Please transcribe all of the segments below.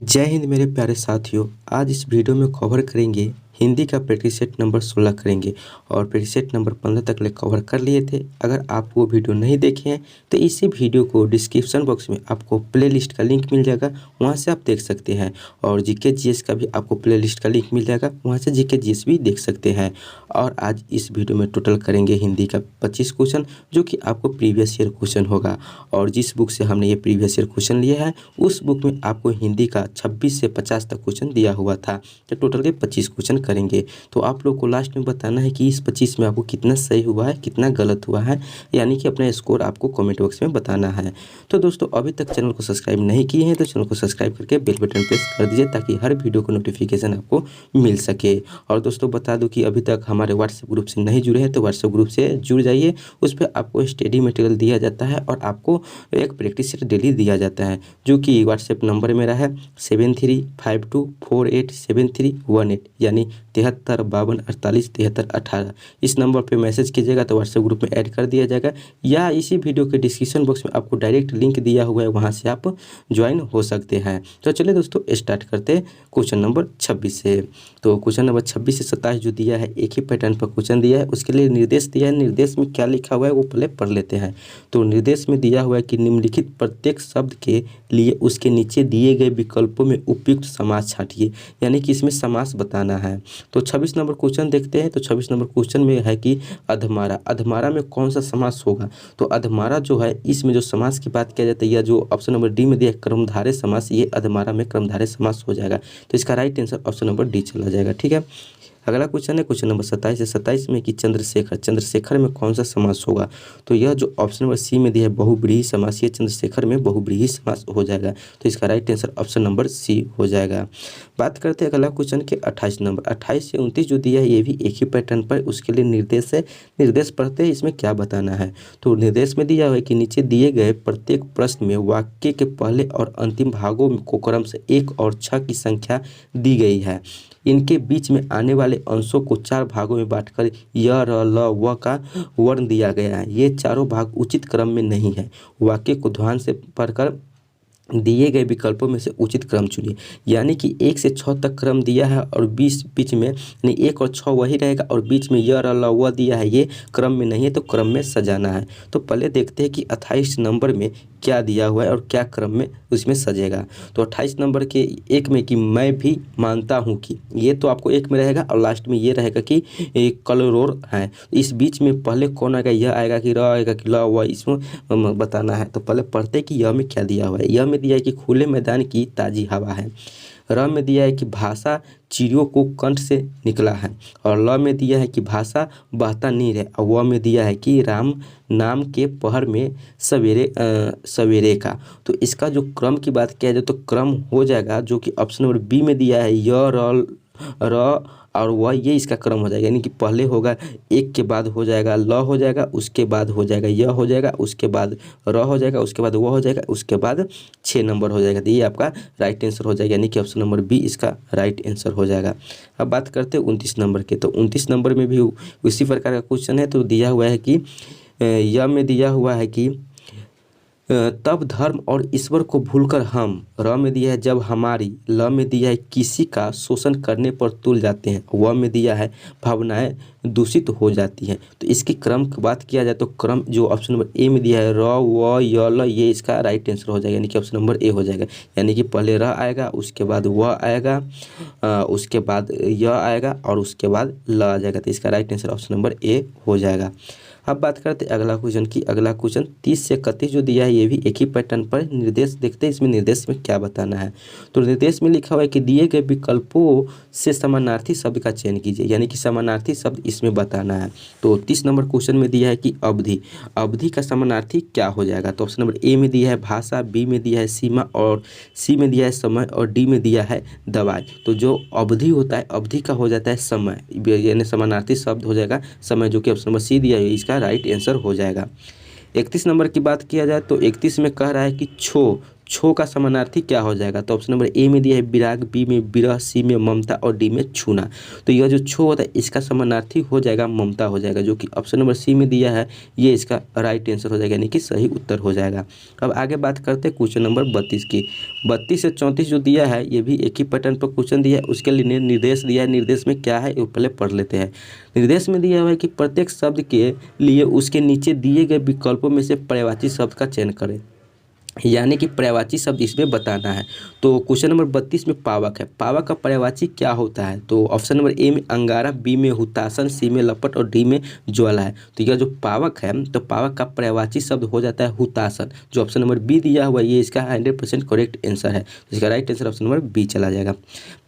जय हिंद मेरे प्यारे साथियों। आज इस वीडियो में कवर करेंगे हिंदी का प्रैक्टिस सेट नंबर 16 करेंगे और प्रैक्टिस सेट नंबर 15 तक ले कवर कर लिए थे। अगर आप वो वीडियो नहीं देखे हैं तो इसी वीडियो को डिस्क्रिप्शन बॉक्स में आपको प्लेलिस्ट का लिंक मिल जाएगा, वहाँ से आप देख सकते हैं। और जीके जीएस का भी आपको प्लेलिस्ट का लिंक मिल जाएगा, वहाँ से जीके जीएस भी देख सकते हैं। और आज इस वीडियो में टोटल करेंगे हिंदी का 25 क्वेश्चन, जो कि आपको प्रीवियस ईयर क्वेश्चन होगा। और जिस बुक से हमने ये प्रीवियस ईयर क्वेश्चन लिया है उस बुक में आपको हिंदी का 26 से 50 तक क्वेश्चन दिया हुआ था। तो टोटल के 25 क्वेश्चन करेंगे। तो आप लोग को लास्ट में बताना है कि इस 25 में आपको कितना सही हुआ है, कितना गलत हुआ है, यानी कि अपना स्कोर आपको कमेंट बॉक्स में बताना है। तो दोस्तों, अभी तक चैनल को सब्सक्राइब नहीं किए हैं तो चैनल को सब्सक्राइब करके बेल बटन प्रेस कर दीजिए, ताकि हर वीडियो को नोटिफिकेशन आपको मिल सके। और दोस्तों, बता दूं कि अभी तक हमारे व्हाट्सएप ग्रुप से नहीं जुड़े हैं तो व्हाट्सएप ग्रुप से जुड़ जाइए। उस पर आपको स्टडी मटेरियल दिया जाता है और आपको एक प्रैक्टिस सेट डेली दिया जाता है, जो कि व्हाट्सएप नंबर मेरा है 7352487318, यानी 7352487318। इस नंबर पे मैसेज कीजिएगा तो व्हाट्सएप ग्रुप में ऐड कर दिया जाएगा, या इसी वीडियो के डिस्क्रिप्शन बॉक्स में आपको डायरेक्ट लिंक दिया हुआ है, वहाँ से आप ज्वाइन हो सकते हैं। तो चलिए दोस्तों, स्टार्ट करते हैं क्वेश्चन नंबर 26 से। तो क्वेश्चन नंबर 26 से 27 जो दिया है, एक ही पैटर्न पर क्वेश्चन दिया है, उसके लिए निर्देश दिया है। निर्देश में क्या लिखा हुआ है वो पहले पढ़ लेते हैं। तो निर्देश में दिया हुआ है कि निम्नलिखित प्रत्येक शब्द के लिए उसके नीचे दिए गए विकल्पों में उपयुक्त समास छांटिए, यानी कि इसमें समास बताना है। तो 26 नंबर क्वेश्चन देखते हैं। तो 26 नंबर क्वेश्चन में है कि अधमारा, अधमारा में कौन सा समास होगा। तो अधमारा जो है, इसमें जो समास की बात किया जाता है, या जो ऑप्शन नंबर डी में दिया कर्मधारय समास, ये अधमारा में कर्मधारय समास हो जाएगा। तो इसका right answer option number D चला जाएगा। ठीक है, अगला क्वेश्चन है क्वेश्चन नंबर 27 से 27 में कि चंद्रशेखर, चंद्रशेखर में कौन सा समास होगा। तो यह जो ऑप्शन नंबर सी में दिया है बहुव्रीहि समास, ये चंद्रशेखर में बहुव्रीहि समास हो जाएगा। तो इसका right answer option number C हो जाएगा। बात करते हैं अगला क्वेश्चन के 28 नंबर। 28 से 29 जो दिया है ये भी एक ही पैटर्न पर, उसके लिए निर्देश है। निर्देश पढ़ते हैं, इसमें क्या बताना है। तो निर्देश में दिया हुआ है कि नीचे दिए गए प्रत्येक प्रश्न में वाक्य के पहले और अंतिम भागों को क्रम से 1 और 6 की संख्या दी गई है। इनके बीच में आने वाले अंशों को 4 भागों में बांटकर य, र, ल, व का वर्ण दिया गया है। ये चारों भाग उचित क्रम में नहीं है। वाक्य को ध्यान से पढ़कर दिए गए विकल्पों में से उचित क्रम चुनिए, यानी कि 1 से 6 तक क्रम दिया है और बीच में नहीं, 1 और 6 वही रहेगा और बीच में य, र, ल, व दिया है, ये क्रम में नहीं है, तो क्रम में सजाना है। तो पहले देखते हैं कि 28 नंबर में क्या दिया हुआ है और क्या क्रम में उसमें सजेगा। तो 28 नंबर के एक में कि मैं भी मानता हूँ कि, ये तो आपको एक में रहेगा और लास्ट में ये रहेगा कि कलरोर है। इस बीच में पहले कौन आएगा, यह आएगा कि र आएगा कि ल, व, इसमें बताना है। तो पहले पढ़ते कि यह में क्या दिया हुआ है। यह में दिया है कि खुले मैदान की ताज़ी हवा है। र में दिया है कि भाषा चिड़ियों को कंठ से निकला है। और ल में दिया है कि भाषा बहता नीर है। और व में दिया है कि राम नाम के पहर में सवेरे का। तो इसका जो क्रम की बात किया जाए तो क्रम हो जाएगा जो कि ऑप्शन नंबर बी में दिया है, य, र और वह, ये इसका क्रम हो जाएगा। यानी कि पहले होगा, एक के बाद हो जाएगा ल हो जाएगा, उसके बाद हो जाएगा य हो जाएगा, उसके बाद र हो जाएगा, उसके बाद व हो जाएगा, उसके बाद 6 नंबर हो जाएगा। तो ये आपका राइट आंसर हो जाएगा, यानी कि ऑप्शन नंबर बी इसका राइट आंसर हो जाएगा। अब बात करते हैं 29 नंबर के। तो 29 नंबर में भी उसी प्रकार का क्वेश्चन है। तो दिया हुआ है कि य में दिया हुआ है कि तब धर्म और ईश्वर को भूलकर हम, र में दिया है जब हमारी, ल में दिया है किसी का शोषण करने पर तुल जाते हैं, व में दिया है भावनाएं दूषित हो जाती हैं। तो इसकी क्रम की बात किया जाए तो क्रम जो ऑप्शन नंबर ए में दिया है, र, व, य, ल, ये इसका राइट आंसर हो जाएगा, यानी कि ऑप्शन नंबर ए हो जाएगा। यानी कि पहले र आएगा, उसके बाद व आएगा, उसके बाद य आएगा और उसके बाद ल आ जाएगा। तो इसका right answer option number A हो जाएगा। अब बात करते हैं अगला क्वेश्चन की। अगला क्वेश्चन 30 से 31 जो दिया है ये भी एक ही पैटर्न पर। निर्देश देखते हैं इसमें निर्देश में क्या बताना है। तो निर्देश में लिखा हुआ है कि दिए गए विकल्पों से समानार्थी शब्द का चयन कीजिए, यानी कि समानार्थी शब्द इसमें बताना है। तो 30 नंबर क्वेश्चन में दिया है कि अवधि, अवधि का समानार्थी क्या हो जाएगा। तो ऑप्शन नंबर ए में दिया है भाषा, बी में दिया है सीमा और सी में दिया है समय और डी में दिया है दवाई। तो जो अवधि होता है, अवधि का हो जाता है समय, यानी समानार्थी शब्द हो जाएगा समय, जो कि ऑप्शन नंबर सी दिया है, इसका राइट आंसर हो जाएगा। 31 नंबर की बात किया जाए तो 31 में कह रहा है कि छो का समानार्थी क्या हो जाएगा? तो ऑप्शन नंबर ए में दिया है विराग, बी में विरह, सी में ममता और डी में छूना। तो यह जो छो होता है इसका समानार्थी हो जाएगा ममता हो जाएगा, जो कि ऑप्शन नंबर सी में दिया है ये इसका राइट आंसर हो जाएगा, यानी कि सही उत्तर हो जाएगा। अब आगे बात करते हैं क्वेश्चन नंबर 32 की। 32 से 34 जो दिया है ये भी एक ही पैटर्न पर क्वेश्चन दिया है, उसके लिए निर्देश दिया है। निर्देश में क्या है वो पहले पढ़ लेते हैं। निर्देश में दिया हुआ है कि प्रत्येक शब्द के लिए उसके नीचे दिए गए विकल्पों में से पर्यायवाची शब्द का चयन करें, यानी कि पर्यायवाची शब्द इसमें बताना है। तो क्वेश्चन नंबर 32 में पावक है। पावक का पर्यायवाची क्या होता है? तो ऑप्शन नंबर ए में अंगारा, बी में हुतासन, सी में लपट और डी में ज्वाला है। तो यह जो पावक है तो पावक का पर्यायवाची शब्द हो जाता है हुतासन, जो ऑप्शन नंबर बी दिया हुआ ये इसका 100% करेक्ट आंसर है। तो इसका right answer option number B चला जाएगा।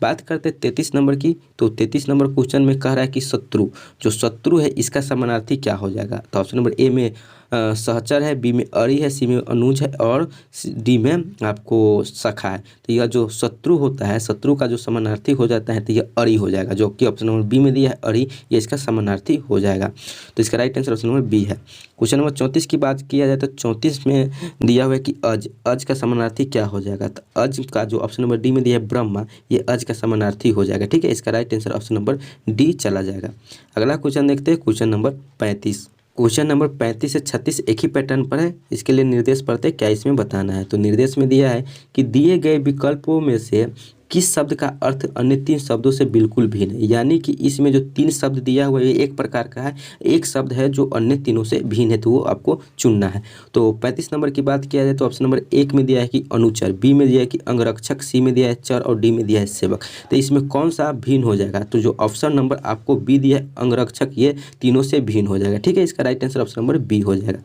बात करते हैं 33 नंबर की। तो 33 नंबर क्वेश्चन में कह रहा है कि शत्रु, जो शत्रु है इसका समानार्थी क्या हो जाएगा? तो ऑप्शन नंबर ए में सहचर है, बी में अरि है, सी में अनुज है और डी में आपको सखा है। तो यह जो शत्रु होता है, शत्रु का जो समानार्थी हो जाता है तो यह अरि हो जाएगा, जो कि ऑप्शन नंबर बी में दिया है अरि, ये इसका समानार्थी हो जाएगा। तो इसका right answer option number B है। क्वेश्चन नंबर 34 की बात किया जाए तो 34 में दिया हुआ है कि अज, अज का समानार्थी क्या हो जाएगा? तो अज का जो ऑप्शन नंबर डी में दिया है ब्रह्मा, ये अज का समानार्थी हो जाएगा। ठीक है, इसका right answer option number D चला जाएगा। अगला क्वेश्चन देखते हैं, क्वेश्चन नंबर 35। क्वेश्चन नंबर 35 से 36 एक ही पैटर्न पर है। इसके लिए निर्देश पढ़ते क्या इसमें बताना है। तो निर्देश में दिया है कि दिए गए विकल्पों में से किस शब्द का अर्थ अन्य 3 शब्दों से बिल्कुल भिन्न है, यानी कि इसमें जो 3 शब्द दिया हुआ है ये एक प्रकार का है, एक शब्द है जो अन्य तीनों से भिन्न है, तो वो आपको चुनना है। तो 35 नंबर की बात किया जाए तो ऑप्शन नंबर 1 में दिया है कि अनुचर, बी में दिया है कि अंगरक्षक, सी में दिया है चर और डी में दिया है सेवक। तो इसमें कौन सा भिन्न हो जाएगा? तो जो ऑप्शन नंबर आपको बी दिया है अंगरक्षक, ये तीनों से भिन्न हो जाएगा। ठीक है, इसका right answer option number B हो जाएगा।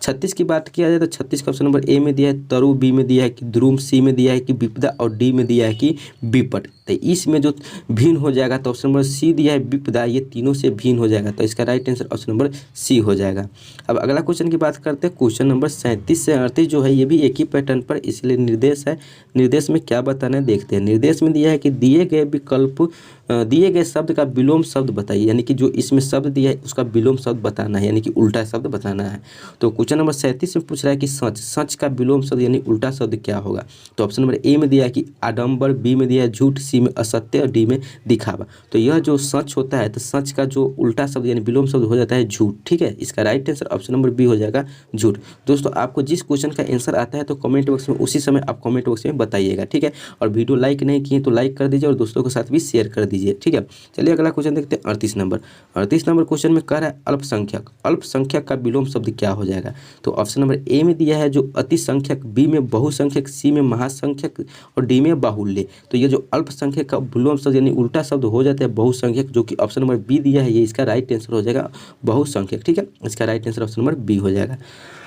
36 की बात किया जाए तो 36 का ऑप्शन नंबर ए में दिया है तरु, बी में दिया है कि ध्रुव, सी में दिया है कि विपदा और डी में दिया है कि विपट। तो इसमें जो भिन्न हो जाएगा तो ऑप्शन नंबर सी दिया है विपदा, ये तीनों से भिन्न हो जाएगा। तो इसका right answer option number C हो जाएगा। अब अगला क्वेश्चन की बात करते हैं, क्वेश्चन नंबर 37 से 38 जो है ये भी एक ही पैटर्न पर, इसलिए निर्देश है। निर्देश में क्या बताना है देखते हैं। निर्देश में दिया है कि दिए गए विकल्प दिए गए शब्द का विलोम शब्द बताइए, यानी कि जो इसमें शब्द दिया है उसका विलोम शब्द बताना है, यानी कि उल्टा शब्द बताना है। तो क्वेश्चन नंबर 37 में पूछ रहा है कि सच, सच का विलोम शब्द यानी उल्टा शब्द क्या होगा? तो ऑप्शन नंबर ए में दिया है कि आडंबर, बी में दिया है झूठ, सी में असत्य और डी में दिखावा। तो यह जो सच होता है तो सच का जो उल्टा शब्द यानी विलोम शब्द हो जाता है झूठ। ठीक है, इसका right answer option number B हो जाएगा झूठ। दोस्तों आपको जिस क्वेश्चन का आंसर आता है तो कमेंट बॉक्स में उसी समय आप कमेंट बॉक्स में बताइएगा। ठीक है, और वीडियो लाइक नहीं किए तो लाइक कर दीजिए और दोस्तों के साथ भी शेयर कर दीजिए। ठीक है, चलिए अगला क्वेश्चन देखते हैं 38 नंबर। 38 नंबर क्वेश्चन में कह रहा है अल्पसंख्यक, अल्पसंख्यक का विलोम शब्द क्या हो जाएगा? तो ऑप्शन नंबर ए में दिया है जो अतिसंख्यक, बी में बहुसंख्यक, सी में महासंख्यक और डी में बाहुल्य। तो ये जो अल्पसंख्यक का विलोम शब्द यानी उल्टा शब्द हो जाता है बहुसंख्यक, जो कि ऑप्शन नंबर बी दिया है ये इसका राइट आंसर हो जाएगा बहुसंख्यक। ठीक है, इसका right answer option number B हो जाएगा।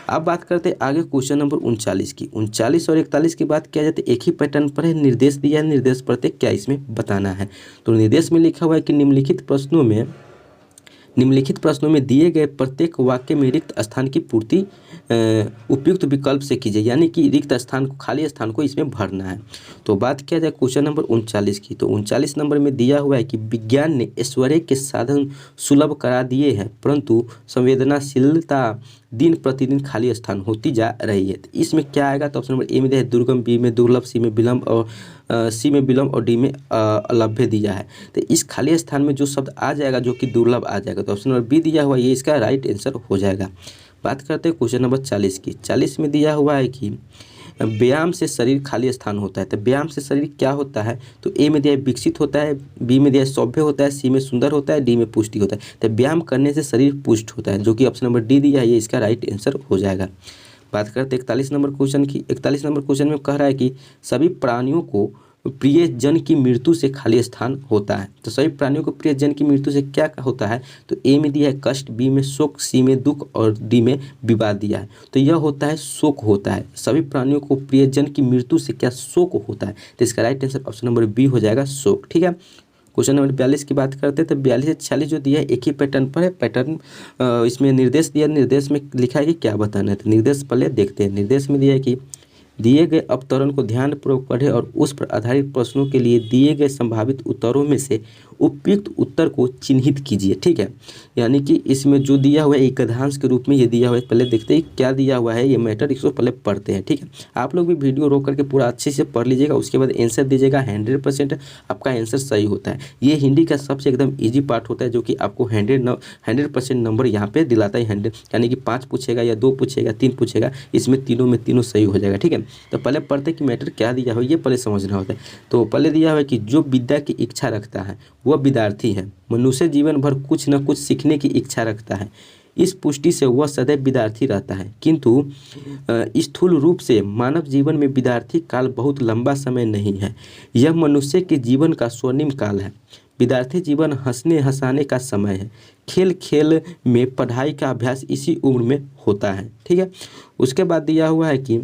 अब बात करते हैं आगे क्वेश्चन नंबर 39 की। 39 और 41 की बात किया जाए तो एक ही पैटर्न पर है। निर्देश दिया है, निर्देश पढ़ते क्या इसमें बताना है। तो निर्देश में लिखा हुआ है कि निम्नलिखित प्रश्नों में दिए गए प्रत्येक वाक्य में रिक्त स्थान की पूर्ति उपयुक्त विकल्प से कीजिए, यानी कि रिक्त स्थान को, खाली स्थान को इसमें भरना है। तो बात किया जाए क्वेश्चन नंबर 39 की। तो 39 नंबर में दिया हुआ है कि विज्ञान ने ऐश्वर्य के साधन सुलभ करा दिए हैं, परंतु संवेदनाशीलता दिन प्रतिदिन खाली स्थान होती जा रही है। तो इसमें क्या आएगा? तो ऑप्शन नंबर ए में दिया है दुर्गम, बी में दुर्लभ, सी में विलम्ब और सी में विलम्ब और डी में अलभ्य दिया है। तो इस खाली स्थान में जो शब्द आ जाएगा जो कि दुर्लभ आ जाएगा, तो ऑप्शन नंबर बी दिया हुआ ये इसका राइट आंसर हो जाएगा। बात करते हैं क्वेश्चन नंबर 40 की। 40 में दिया हुआ है कि व्यायाम से शरीर खाली स्थान होता है। तो व्यायाम से शरीर क्या होता है? तो ए में दिया है विकसित होता है, बी में दिया है सौम्य होता है, सी में सुंदर होता है, डी में पुष्टि होता है। तो व्यायाम करने से शरीर पुष्ट होता है, जो कि ऑप्शन नंबर डी दिया है ये इसका राइट आंसर हो जाएगा। बात करते हैं 41 नंबर क्वेश्चन की। 41 नंबर क्वेश्चन में कह रहा है कि सभी प्राणियों को प्रियजन की मृत्यु से खाली स्थान होता है। तो सभी प्राणियों को प्रियजन की मृत्यु से क्या होता है? तो ए में दिया है कष्ट, बी में शोक, सी में दुख और डी में विवाद दिया है। तो यह होता है शोक होता है। सभी प्राणियों को प्रियजन की मृत्यु से क्या शोक होता है? तो इसका right answer option number B हो जाएगा शोक। ठीक है, क्वेश्चन नंबर 42 की बात करते हैं। तो 42 से 46 जो दिया है एक ही पैटर्न पर है। पैटर्न इसमें निर्देश दिया, निर्देश में लिखा है कि क्या बताना है। तो निर्देश पहले देखते हैं। निर्देश में दिया है कि दिए गए अवतरण को ध्यानपूर्वक पढ़ें और उस पर आधारित प्रश्नों के लिए दिए गए संभावित उत्तरों में से उपयुक्त उत्तर को चिन्हित कीजिए। ठीक है, यानी कि इसमें जो दिया हुआ है एक गद्यांश के रूप में ये दिया हुआ है। पहले देखते हैं क्या दिया हुआ है ये मैटर, इसको पहले पढ़ते हैं। ठीक है, आप लोग भी वीडियो रोक करके पूरा अच्छे से पढ़ लीजिएगा, उसके बाद आंसर दीजिएगा। 100% आपका आंसर सही होता है। ये हिंदी का सबसे एकदम ईजी पार्ट होता है जो कि आपको 100% नंबर यहाँ पे दिलाता है। 100 यानी कि 5 पूछेगा या 2 पूछेगा 3 पूछेगा, इसमें तीनों में तीनों सही हो जाएगा। ठीक है, तो पहले पढ़ते कि मैटर क्या दिया हुआ है ये पहले समझना होता है। तो पहले दिया हुआ है कि जो विद्या की इच्छा रखता है वह विद्यार्थी है। मनुष्य जीवन भर कुछ न कुछ सीखने की इच्छा रखता है। इस पुष्टि से वह सदैव विद्यार्थी रहता है, किंतु स्थूल रूप से मानव जीवन में विद्यार्थी काल बहुत लंबा समय नहीं है। यह मनुष्य के जीवन का स्वर्णिम काल है। विद्यार्थी जीवन हंसने हंसाने का समय है। खेल खेल में पढ़ाई का अभ्यास इसी उम्र में होता है। ठीक है, उसके बाद दिया हुआ है कि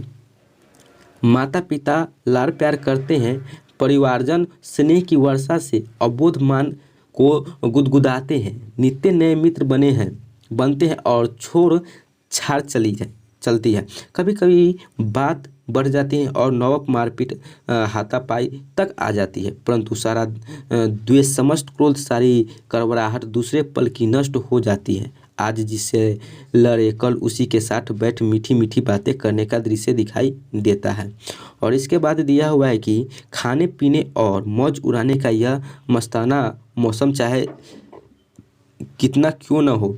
माता पिता लाड़ प्यार करते हैं, परिवारजन स्नेह की वर्षा से अबोध मान को गुदगुदाते हैं। नित्य नए मित्र बनते हैं और छोड़ छाड़ चलती है। कभी कभी बात बढ़ जाती है और नौक मारपीट हाथापाई तक आ जाती है, परंतु सारा द्वेष समस्त क्रोध सारी कड़वाहट दूसरे पल की नष्ट हो जाती है। आज जिससे लड़े कल उसी के साथ बैठ मीठी मीठी बातें करने का दृश्य दिखाई देता है। और इसके बाद दिया हुआ है कि खाने पीने और मौज उड़ाने का यह मस्ताना मौसम चाहे कितना क्यों न हो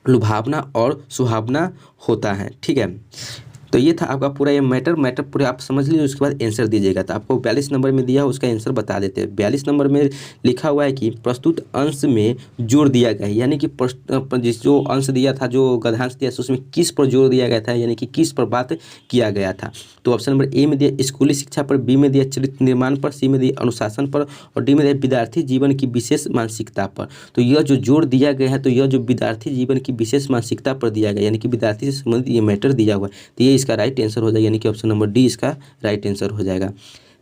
लुभावना और सुहावना होता है। ठीक है, तो ये था आपका पूरा ये मैटर पूरे आप समझ लीजिए, उसके बाद आंसर दीजिएगा। तो आपको 42 नंबर में दिया है उसका आंसर बता देते हैं। 42 नंबर में लिखा हुआ है कि प्रस्तुत अंश में जोर दिया गया है, यानी कि जिस जो अंश दिया था जो गद्यांश दिया था उसमें किस पर जोर दिया गया था, यानी कि किस पर बात किया गया था। तो ऑप्शन नंबर ए में दिया स्कूली शिक्षा पर, बी में दिया चरित्र निर्माण पर, सी में दिया अनुशासन पर और डी में दिया विद्यार्थी जीवन की विशेष मानसिकता पर। तो यह जो जोर दिया गया है तो यह जो विद्यार्थी जीवन की विशेष मानसिकता पर दिया गया, यानी कि विद्यार्थी से संबंधित ये मैटर दिया हुआ है, तो ये इसका राइट आंसर हो जाएगा, यानी कि ऑप्शन नंबर डी इसका राइट आंसर हो जाएगा।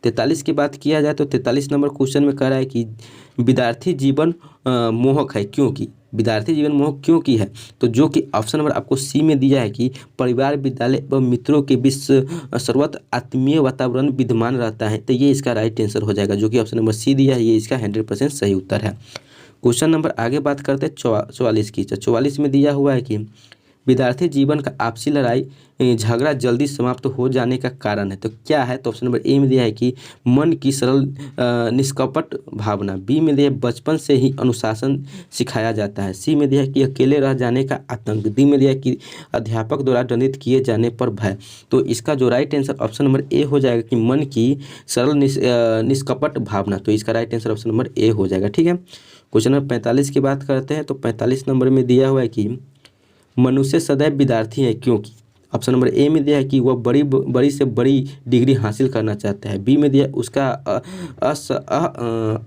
43 की बात किया जाए तो 43 नंबर क्वेश्चन में कह रहा है कि विद्यार्थी जीवन मोहक है क्योंकि, विद्यार्थी जीवन मोहक क्यों की है, तो जो कि ऑप्शन नंबर आपको सी में दिया है कि परिवार विद्यालय व मित्रों के बीच सर्वत्र आत्मीय वातावरण विद्यमान रहता है। तो ये इसका राइट आंसर हो जाएगा, जो कि ऑप्शन नंबर सी दिया है, ये इसका 100% सही उत्तर है। क्वेश्चन नंबर आगे बात करते हैं 44 की। 44 में दिया हुआ है कि विद्यार्थी जीवन का आपसी लड़ाई झगड़ा जल्दी समाप्त हो जाने का कारण है। तो क्या है, तो ऑप्शन नंबर ए में दिया है कि मन की सरल निष्कपट भावना, बी में दिया है बचपन से ही अनुशासन सिखाया जाता है, सी में दिया है कि अकेले रह जाने का आतंक, डी में दिया है कि अध्यापक द्वारा दंडित किए जाने पर भय। तो इसका जो right answer option number A हो जाएगा कि मन की सरल निष्कपट भावना। तो इसका right answer option number A हो जाएगा। ठीक है, क्वेश्चन नंबर 45 की बात करते हैं। तो 45 नंबर में दिया हुआ है कि मनुष्य सदैव विद्यार्थी है क्योंकि, ऑप्शन नंबर ए में दिया है कि वह बड़ी से बड़ी डिग्री हासिल करना चाहता है, बी में दिया उसका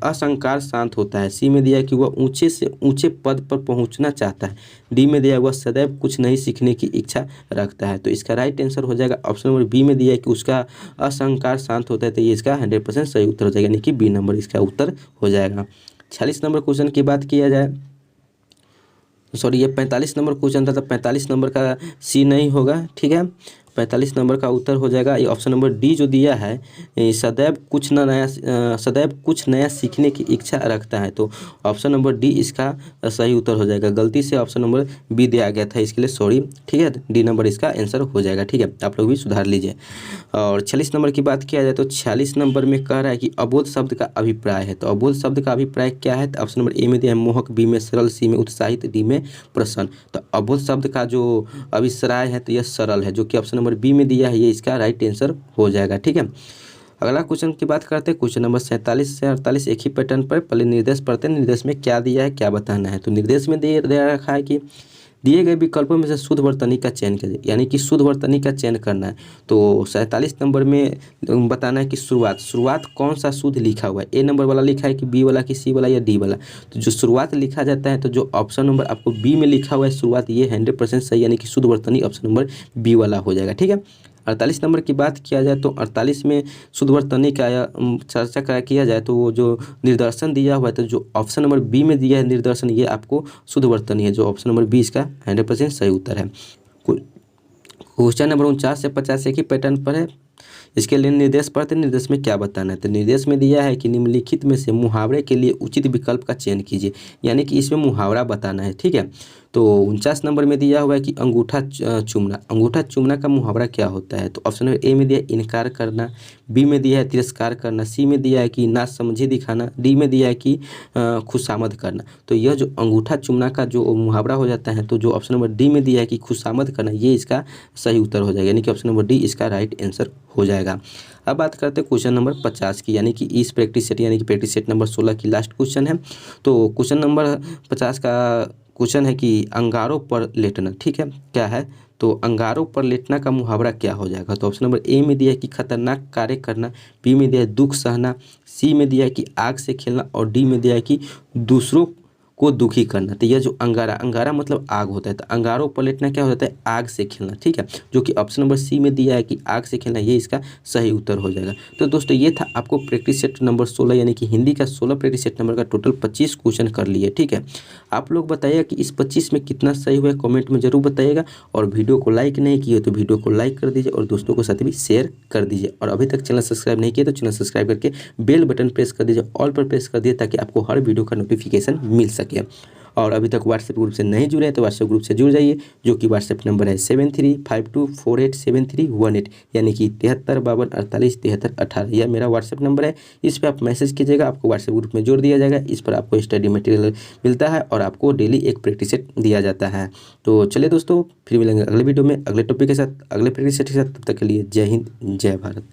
असंकार शांत होता है, सी में दिया है कि वह ऊंचे से ऊंचे पद पर पहुंचना चाहता है, डी में दिया है वह सदैव कुछ नई सीखने की इच्छा रखता है। तो इसका राइट आंसर हो जाएगा ऑप्शन नंबर बी में दिया है कि उसका असंकार शांत होता है। तो ये इसका 100% सही उत्तर हो जाएगा, यानी कि बी नंबर इसका उत्तर हो जाएगा। 46 नंबर क्वेश्चन की बात किया जाए, सॉरी ये 45 नंबर क्वेश्चन था, तो 45 नंबर का सी नहीं होगा। ठीक है, 45 नंबर का उत्तर हो जाएगा ये ऑप्शन नंबर डी जो दिया है, सदैव कुछ नया सीखने की इच्छा रखता है। तो ऑप्शन नंबर डी इसका सही उत्तर हो जाएगा। गलती से ऑप्शन नंबर बी दिया गया था, इसके लिए सॉरी। ठीक है, डी नंबर इसका आंसर हो जाएगा। ठीक है, आप लोग भी सुधार लीजिए। और 46 नंबर की बात किया जाए तो 46 नंबर में कह रहा है कि अबोध शब्द का अभिप्राय है। तो अबोध शब्द का अभिप्राय क्या है, तो ऑप्शन नंबर ए में दिया है मोहक, बी में सरल, सी में उत्साहित, डी में प्रसन्न। तो अबोध शब्द का जो अभिप्राय है तो यह सरल है, जो कि ऑप्शन नंबर बी में दिया है, ये इसका राइट आंसर हो जाएगा। ठीक है, अगला क्वेश्चन की बात करते हैं। क्वेश्चन नंबर 47 से 48 एक ही पैटर्न पर, पहले निर्देश पढ़ते हैं। निर्देश में क्या दिया है, क्या बताना है। तो निर्देश में दे रखा है कि दिए गए विकल्पों में से शुद्ध वर्तनी का चयन कीजिए, यानी कि शुद्ध वर्तनी का चयन करना है। तो 47 नंबर में बताना है कि शुरुआत कौन सा शुद्ध लिखा हुआ है, ए नंबर वाला लिखा है कि बी वाला कि सी वाला या डी वाला। तो जो शुरुआत लिखा जाता है तो जो ऑप्शन नंबर आपको बी में लिखा हुआ है शुरुआत, ये 100% सही, यानी कि शुद्ध वर्तनी ऑप्शन नंबर बी वाला हो जाएगा। ठीक है, 48 नंबर की बात किया जाए तो 48 में शुद्ध वर्तनी का चर्चा किया जाए तो वो जो निर्देशन दिया हुआ है, तो जो ऑप्शन नंबर बी में दिया है निर्देशन, ये आपको शुद्ध वर्तनी है, जो ऑप्शन नंबर बी इसका 100% सही उत्तर है। क्वेश्चन नंबर 49 से 50 एक ही पैटर्न पर है। इसके लिए निर्देश पढ़ते हैं, निर्देश में क्या बताना है। तो निर्देश में दिया है कि निम्नलिखित में से मुहावरे के लिए उचित विकल्प का चयन कीजिए, यानी कि इसमें मुहावरा बताना है। ठीक है, तो 49 नंबर में दिया हुआ है कि अंगूठा चूमना। अंगूठा चूमना का मुहावरा क्या होता है। तो ऑप्शन नंबर ए में दिया है इनकार करना, बी में दिया है तिरस्कार करना, सी में दिया है कि नासमझी दिखाना, डी में दिया है कि खुशामद करना। तो यह जो अंगूठा चूमना का जो मुहावरा हो जाता है, तो जो ऑप्शन नंबर डी में दिया है कि खुशामद करना, ये इसका सही उत्तर हो जाएगा, यानी कि ऑप्शन नंबर डी इसका राइट आंसर हो जाएगा। अब बात करते हैं क्वेश्चन नंबर 50 की, यानी कि इस प्रैक्टिस सेट यानी कि प्रैक्टिस सेट नंबर 16 की लास्ट क्वेश्चन है। तो क्वेश्चन नंबर 50 का क्वेश्चन है कि अंगारों पर लेटना। ठीक है, क्या है, तो अंगारों पर लेटना का मुहावरा क्या हो जाएगा। तो ऑप्शन नंबर ए में दिया है कि खतरनाक कार्य करना, बी में दिया है दुख सहना, सी में दिया है कि आग से खेलना, और डी में दिया है कि दूसरों को दुखी करना। तो यह जो अंगारा, अंगारा मतलब आग होता है, तो अंगारों पर लेटना क्या हो जाता है, आग से खेलना। ठीक है, जो कि ऑप्शन नंबर सी में दिया है कि आग से खेलना, ये इसका सही उत्तर हो जाएगा। तो दोस्तों ये था आपको प्रैक्टिस सेट नंबर 16 यानी कि हिंदी का 16 प्रैक्टिस सेट नंबर का टोटल 25 क्वेश्चन कर लिए। ठीक है, आप लोग बताइएगा कि इस 25 में कितना सही हुआ है, कमेंट में जरूर बताइएगा। और वीडियो को लाइक नहीं किए तो वीडियो को लाइक कर दीजिए और दोस्तों के साथ भी शेयर कर दीजिए। और अभी तक चैनल सब्सक्राइब नहीं किया तो चैनल सब्सक्राइब करके बेल बटन प्रेस कर दीजिए, ऑल पर प्रेस कर दीजिए, ताकि आपको हर वीडियो का नोटिफिकेशन मिल सके। और अभी तक व्हाट्सएप ग्रुप से नहीं जुड़े हैं तो व्हाट्सएप ग्रुप से जुड़ जाइए, जो कि व्हाट्सएप नंबर है 7352487318, यानी कि 7352487318। यह मेरा व्हाट्सएप नंबर है, इस पर आप मैसेज कीजिएगा, आपको व्हाट्सएप ग्रुप में जोड़ दिया जाएगा। इस पर आपको स्टडी मटेरियल मिलता है और आपको डेली एक प्रैक्टिस सेट दिया जाता है। तो चलिए दोस्तों, फिर मिलेंगे अगले वीडियो में अगले टॉपिक के साथ, अगले प्रैक्टिस सेट के साथ। तब तक के लिए जय हिंद, जय भारत।